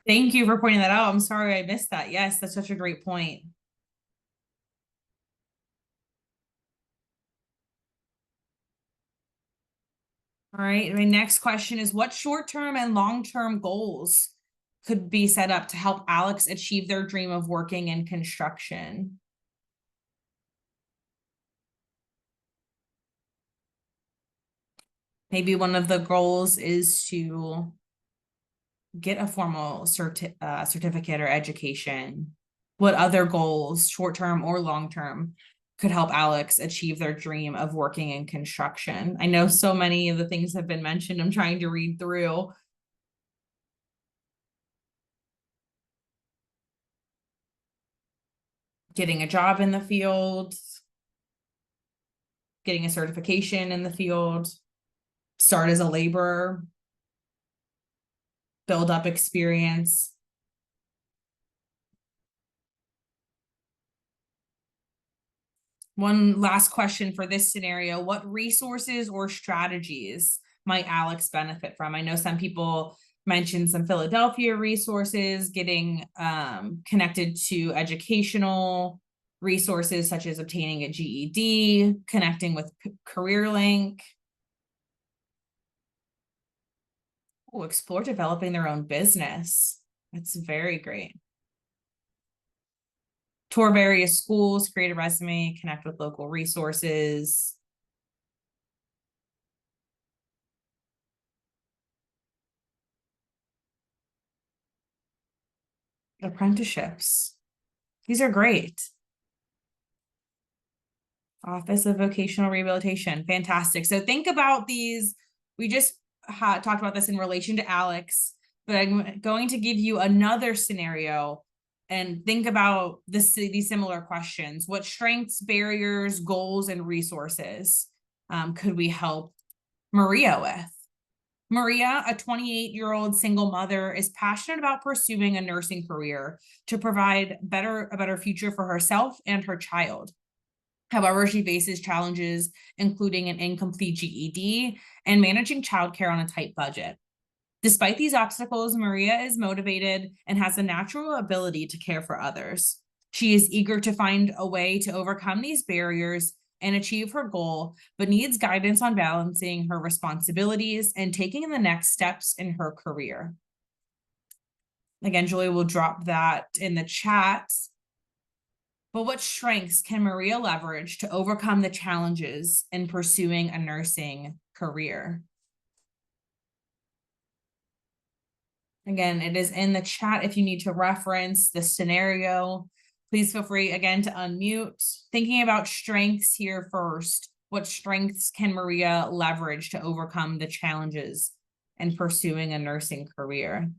Thank you for pointing that out. I'm sorry I missed that. Yes, that's such a great point. All right, my next question is what short-term and long-term goals could be set up to help Alex achieve their dream of working in construction? Maybe one of the goals is to get a formal certificate or education. What other goals, short-term or long-term, could help Alex achieve their dream of working in construction? I know so many of the things have been mentioned. I'm trying to read through. getting a job in the field, getting a certification in the field, start as a laborer, build up experience. One last question for this scenario: what resources or strategies might Alex benefit from? I know some people mentioned some Philadelphia resources, getting connected to educational resources such as obtaining a GED, connecting with CareerLink. Oh, explore developing their own business. That's very great. Tour various schools, create a resume, connect with local resources. Apprenticeships. These are great. Office of Vocational Rehabilitation. Fantastic. So think about these. We just talked about this in relation to Alex, but I'm going to give you another scenario and think about these similar questions. What strengths, barriers, goals, and resources could we help Maria with? Maria, a 28-year-old single mother, is passionate about pursuing a nursing career to provide a better future for herself and her child. However, she faces challenges, including an incomplete GED and managing childcare on a tight budget. Despite these obstacles, Maria is motivated and has a natural ability to care for others. She is eager to find a way to overcome these barriers and achieve her goal, but needs guidance on balancing her responsibilities and taking the next steps in her career. Again, Julie will drop that in the chat. But what strengths can Maria leverage to overcome the challenges in pursuing a nursing career? Again, it is in the chat if you need to reference the scenario. Please feel free again to unmute. Thinking about strengths here first. What strengths can Maria leverage to overcome the challenges in pursuing a nursing career?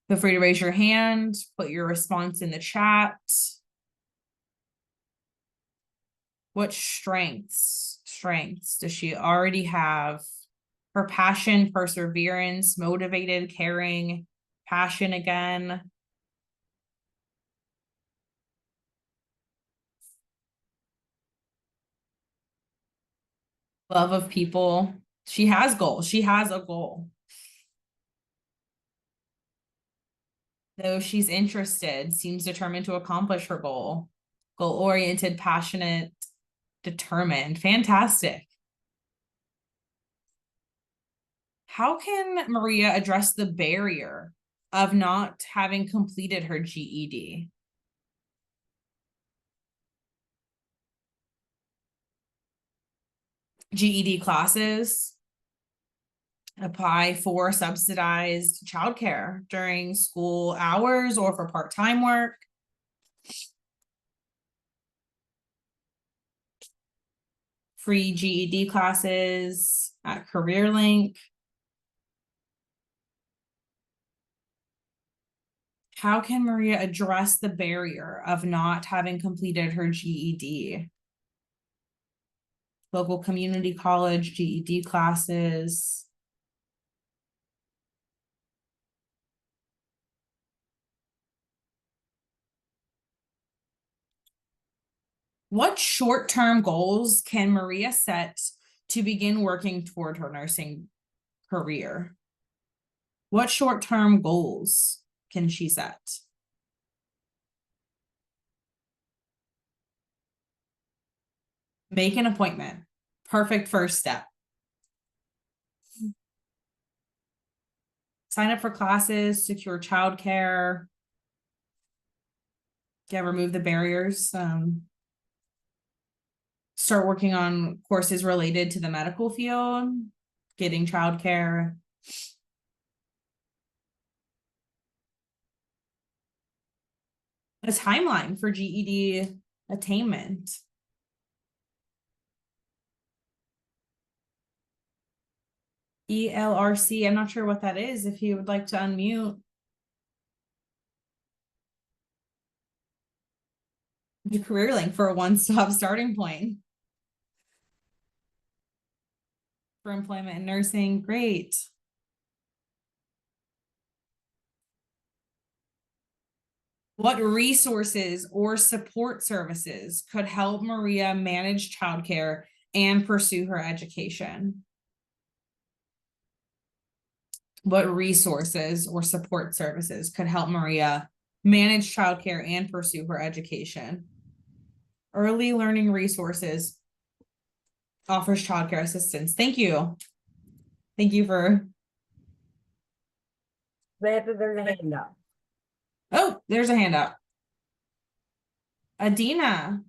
Feel free to raise your hand, put your response in the chat. What strengths does she already have? Her passion, perseverance, motivated, caring, passion again. Love of people. She has goals. She has a goal. Though she's interested, seems determined to accomplish her goal. Goal-oriented, passionate, determined. Fantastic. How can Maria address the barrier of not having completed her GED? GED classes, apply for subsidized childcare during school hours or for part-time work. Free GED classes at CareerLink. How can Maria address the barrier of not having completed her GED? Local community college GED classes. What short-term goals can Maria set to begin working toward her nursing career? What short-term goals can she set? Make an appointment. Perfect first step. Sign up for classes, secure childcare. Yeah, remove the barriers. Start working on courses related to the medical field, getting childcare. A timeline for GED attainment. ELRC, I'm not sure what that is. If you would like to unmute. The career link for a one-stop starting point for employment and nursing. Great. What resources or support services could help Maria manage childcare and pursue her education? What resources or support services could help Maria manage childcare and pursue her education? Early learning resources offers childcare assistance. Thank you. Thank you for. Samantha, there's a hand up. Oh, there's a hand up. Adina,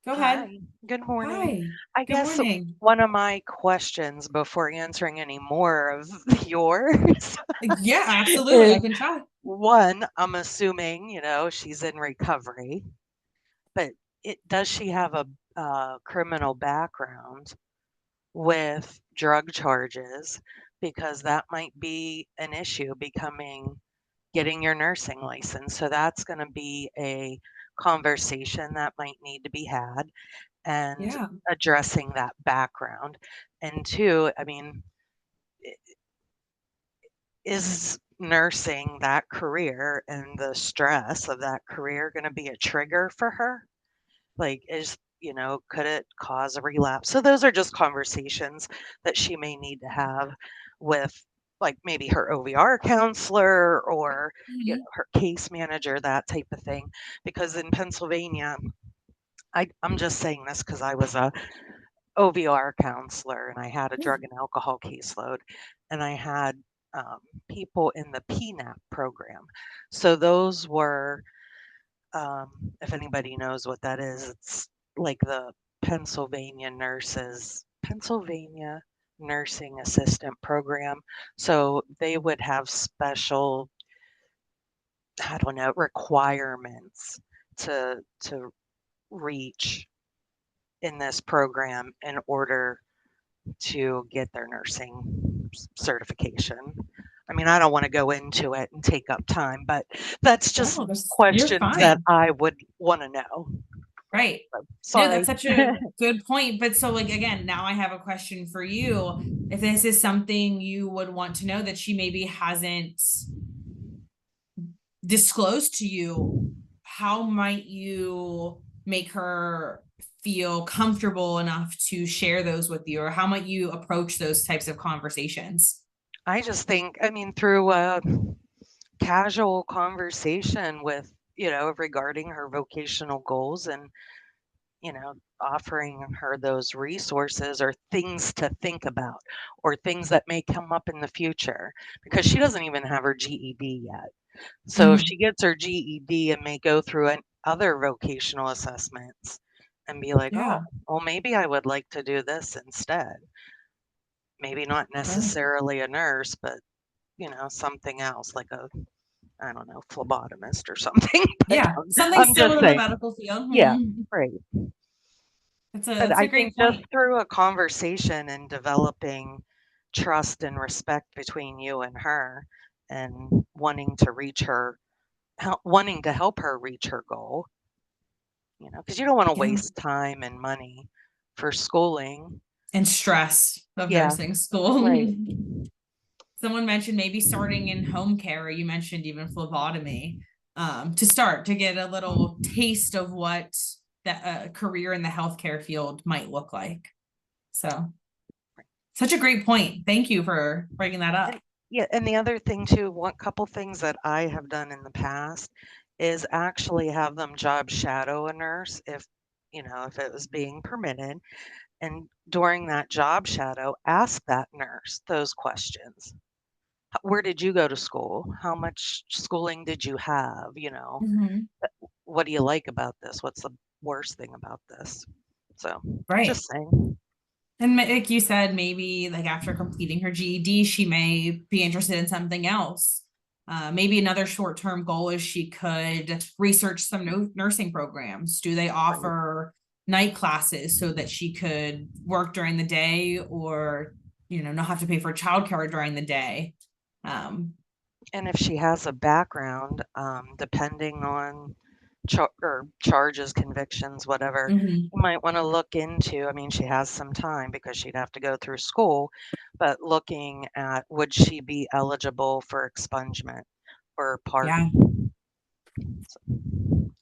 go ahead. Hi, good morning. Hi. I Good guess morning. one of my questions before answering any more of yours Yeah, absolutely. I is can try. one, I'm assuming, she's in recovery, but does she have a criminal background with drug charges? Because that might be an issue getting your nursing license. So that's going to be a conversation that might need to be had, and Yeah. addressing that background. And two, I mean, is nursing, that career and the stress of that career, going to be a trigger for her? Like, could it cause a relapse? So those are just conversations that she may need to have with, like, maybe her OVR counselor or her case manager, that type of thing. Because in Pennsylvania, I'm just saying this because I was a OVR counselor and I had a Yeah. drug and alcohol caseload, and I had people in the PNAP program. So those were, if anybody knows what that is, it's like the Pennsylvania Nursing Assistant Program. So they would have special, I don't know, requirements to reach in this program in order to get their nursing certification. I mean, I don't want to go into it and take up time, but that's just No, you're questions that fine. I would want to know. Right. No, Sorry. that's such a good point. But so, like, again, now I have a question for you. If this is something you would want to know that she maybe hasn't disclosed to you, how might you make her feel comfortable enough to share those with you, or how might you approach those types of conversations? I just think, I mean, through a casual conversation with, regarding her vocational goals, and, offering her those resources or things to think about or things that may come up in the future, because she doesn't even have her GED yet. So if she gets her GED and may go through other vocational assessments and be like, Yeah. oh, well, maybe I would like to do this instead. Maybe not necessarily a nurse, but, something else like I don't know, phlebotomist or something. But Yeah. Something I'm still just in the saying, medical field. yeah, right. But That's a I great think just point. through a conversation and developing trust and respect between you and her, and wanting to help her reach her goal, because you don't want to Yeah. waste time and money for schooling. And stress of Yeah, nursing school. right. Someone mentioned maybe starting in home care, or you mentioned even phlebotomy, to start to get a little taste of what that career in the healthcare field might look like. So, such a great point. Thank you for bringing that up. Yeah, and the other thing too, one couple things that I have done in the past is actually have them job shadow a nurse if it was being permitted. And during that job shadow, ask that nurse those questions. Where did you go to school? How much schooling did you have? Mhm. What do you like about this? What's the worst thing about this? So, Right. just saying. And like you said, maybe like after completing her GED, she may be interested in something else. Maybe another short-term goal is she could research some nursing programs. Do they offer night classes so that she could work during the day, or, not have to pay for childcare during the day? And if she has a background, depending on or charges, convictions, whatever, Mhm. you might want to look into. I mean, she has some time because she'd have to go through school, but looking at would she be eligible for expungement or Yeah, pardon?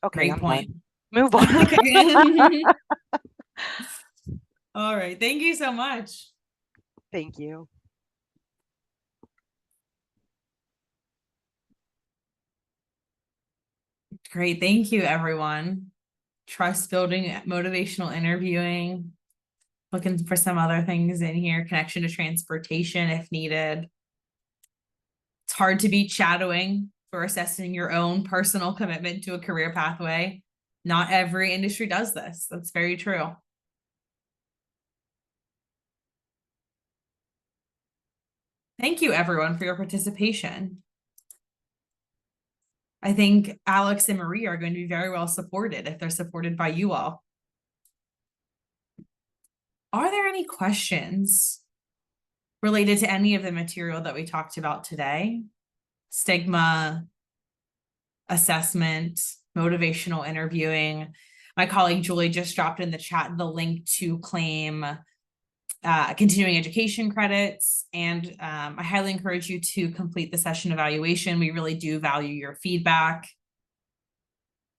Okay, great I'm done. point. Move on. Okay. All right. Thank you so much. Thank you. Great. Thank you, everyone. Trust building, motivational interviewing, looking for some other things in here, connection to transportation if needed. It's hard to beat shadowing for assessing your own personal commitment to a career pathway. Not every industry does this. That's very true. Thank you, everyone, for your participation. I think Alex and Marie are going to be very well supported if they're supported by you all. Are there any questions related to any of the material that we talked about today? Stigma, assessment, motivational interviewing. My colleague Julie just dropped in the chat the link to claim continuing education credits. And I highly encourage you to complete the session evaluation. We really do value your feedback.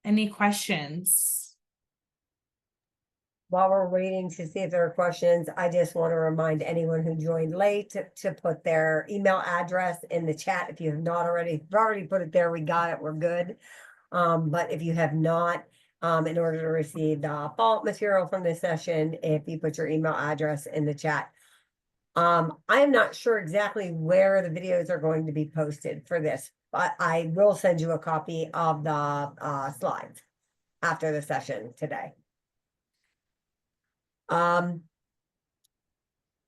Any questions? While we're waiting to see if there are questions, I just want to remind anyone who joined late to put their email address in the chat. If you have not already, if you've already put it there, we got it, we're good. But if you have not, in order to receive the follow-up material from this session, if you put your email address in the chat. I am not sure exactly where the videos are going to be posted for this, but I will send you a copy of the slides after the session today. And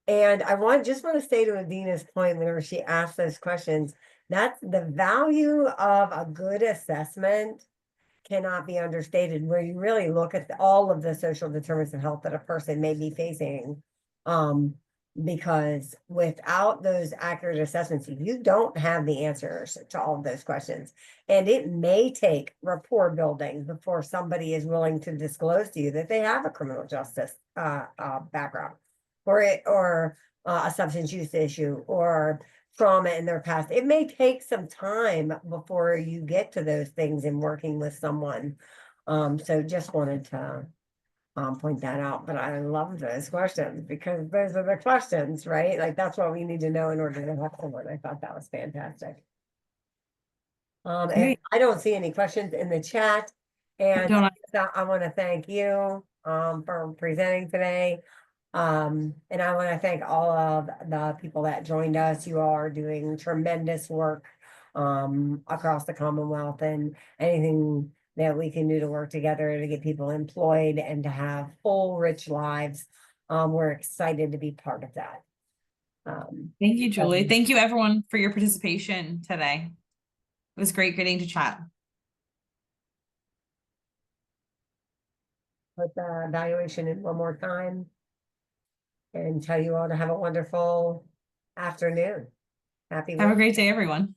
I just want to say to Adina's point whenever she asked those questions, that's the value of a good assessment cannot be understated, where you really look at all of the social determinants of health that a person may be facing. Because without those accurate assessments, you don't have the answers to all of those questions. And it may take rapport building before somebody is willing to disclose to you that they have a criminal justice background, or a substance use issue, or trauma in their past. It may take some time before you get to those things in working with someone. So just wanted to point that out. But I love those questions because those are the questions, right? Like that's what we need to know in order to help someone. I thought that was fantastic. And Great. I don't see any questions in the chat. And don't- I want to thank you for presenting today. And I want to thank all of the people that joined us. You all are doing tremendous work across the Commonwealth, and anything that we can do to work together to get people employed and to have full, rich lives. We're excited to be part of that. Thank you, Julie. Thank you, everyone, for your participation today. It was great getting to chat. Put the evaluation in one more time and tell you all to have a wonderful afternoon. Happy Have a great day, everyone.